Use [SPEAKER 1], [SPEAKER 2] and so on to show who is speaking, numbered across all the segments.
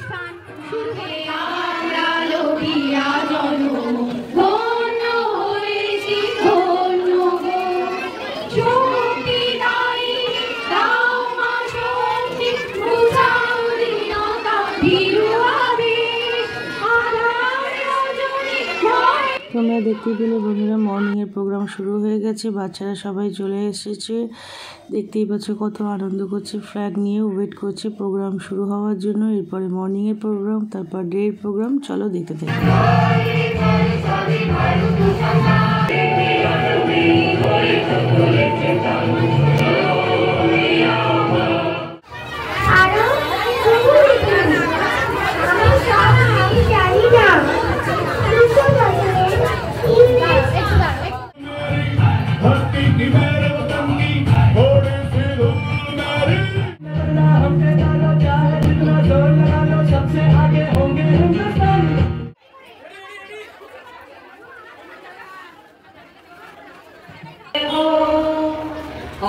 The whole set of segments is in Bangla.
[SPEAKER 1] অনুষ্ঠান শুরু হয়ে
[SPEAKER 2] তোমরা দেখতেই পেলে বন্ধুরা মর্নিংয়ের প্রোগ্রাম শুরু হয়ে গেছে, বাচ্চারা সবাই চলে এসেছে। দেখতেই পাচ্ছ কত আনন্দ করছে, ফ্ল্যাগ নিয়ে ওয়েট করছে প্রোগ্রাম শুরু হওয়ার জন্য। এরপরে মর্নিংয়ের প্রোগ্রাম, তারপর ডের প্রোগ্রাম। চলো দেখতে থাকি।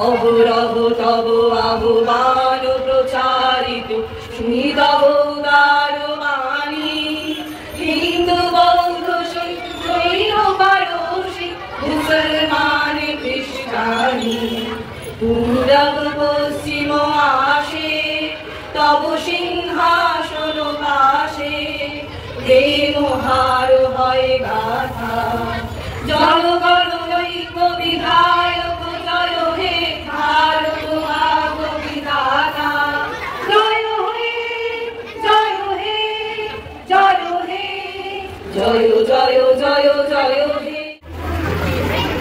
[SPEAKER 3] অবরব তব আহ্বান প্রচারিত শুনি তব উদার বাণী। হিন্দু বৌদ্ধ জৈন পারসী মুসলমান খ্রিস্টানি পূরব পশ্চিম আসে তব সিংহাসন পাশে। প্রেম হার হয় গাথা জনগণ ঐক্য বিধায়ক জয় হে ভারত ভাগ বিধাতা। জয় হে জয় হে জয় হে জয় জয় জয় জয় হে।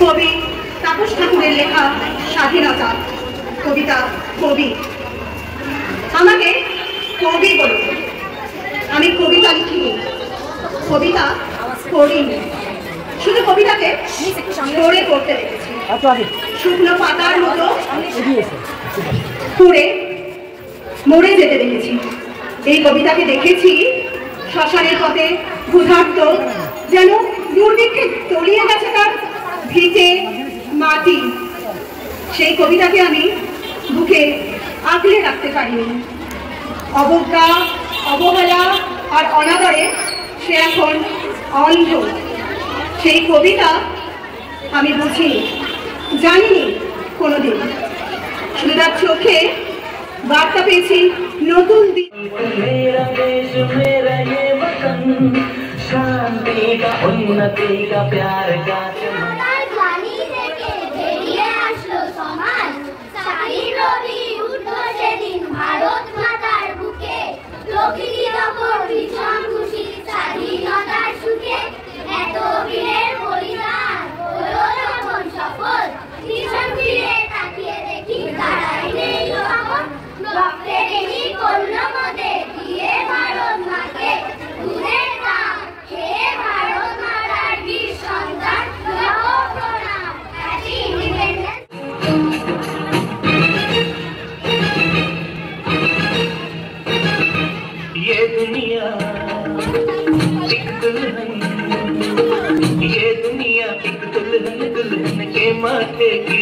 [SPEAKER 4] কবি তাপস ঠাকুরের লেখা স্বাধীনতা কবিতা। কবি আমাকে কবি বলুন, আমি কবিতা লিখিনি, কবিতা পড়িনি, শুধু কবিতাকে পড়ে পড়তে দেখেছি। শুকনো পাতার মতো পুড়ে মরে যেতে দেখেছি। এই কবিতাকে দেখেছি শ্মশানের পথে ক্ষুধার্ত, যেন দুর্ভিক্ষে তলিয়ে গেছে তার ভিটে মাটি। সেই কবিতাকে আমি বুকে আঁকড়ে রাখতে পারিনি। অবজ্ঞা, অবহেলা আর অনাদরে সে এখন অন্ধ। সেই কবিতা আমি বুঝিনি, জানিনি কোনোদিন। শুধু তার চোখে বার্তা পেয়েছি নতুন দিন।
[SPEAKER 5] शांति का उन्नति का प्यार का
[SPEAKER 1] ভারত মাতার বুকে লক্ষ্মী তপর ভীষণ খুশি স্বাধীনতার সুখে। এত বীরের বলিদান হলো যখন সফল, ভীষণ ফিরে তাকিয়ে দেখি তারাই নেই আপন। রক্তে দেখি করল মতে দিয়ে ভারত মাকে দুধের দাম খেয়ে ভারত মাতার বীর সন্তান লহ প্রণাম। Happy independence.
[SPEAKER 5] ये दुनिया एक दुल्हन, ये दुनिया एक दुल्हन, दुल्हन के माथे की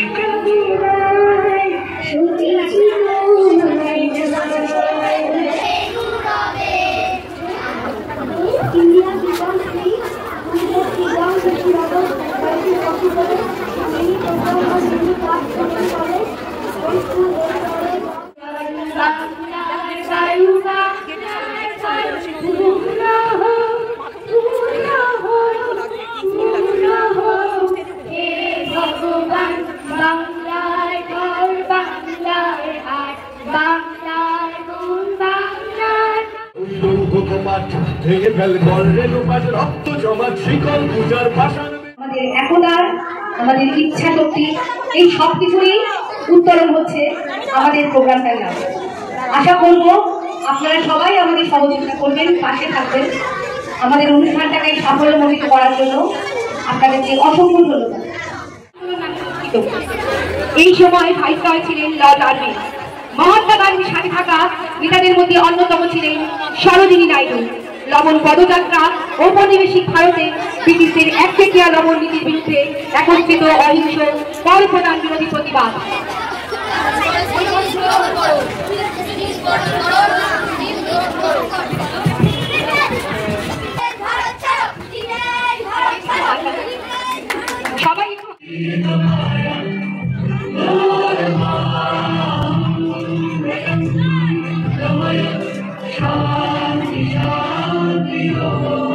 [SPEAKER 4] আমাদের ইচ্ছা শক্তি এই সব কিছুই উত্তরণ হচ্ছে আমাদের প্রোগ্রামটাই। আশা করব আপনারা সবাই আমাদের সহযোগিতা করবেন, পাশে থাকবেন আমাদের অনুষ্ঠানটাকে সাফল্যমণ্ডিত করার জন্য। আপনাদেরকে অসংখ্য ধন্যবাদ। এই সময় ভাইসরয় ছিলেন লর্ড আর্মি। মহাত্মা গান্ধীর সাথে থাকা নেতাদের মধ্যে অন্যতম ছিলেন সরোজিনী নাইডু। লবণ পদযাত্রা ঔপনিবেশিক ভারতে ব্রিটিশদের একচেটিয়া লবণ নীতির বিরুদ্ধে একত্রিত অহিংস কর প্রদান বিরোধী প্রতিবাদ।
[SPEAKER 5] शांति हो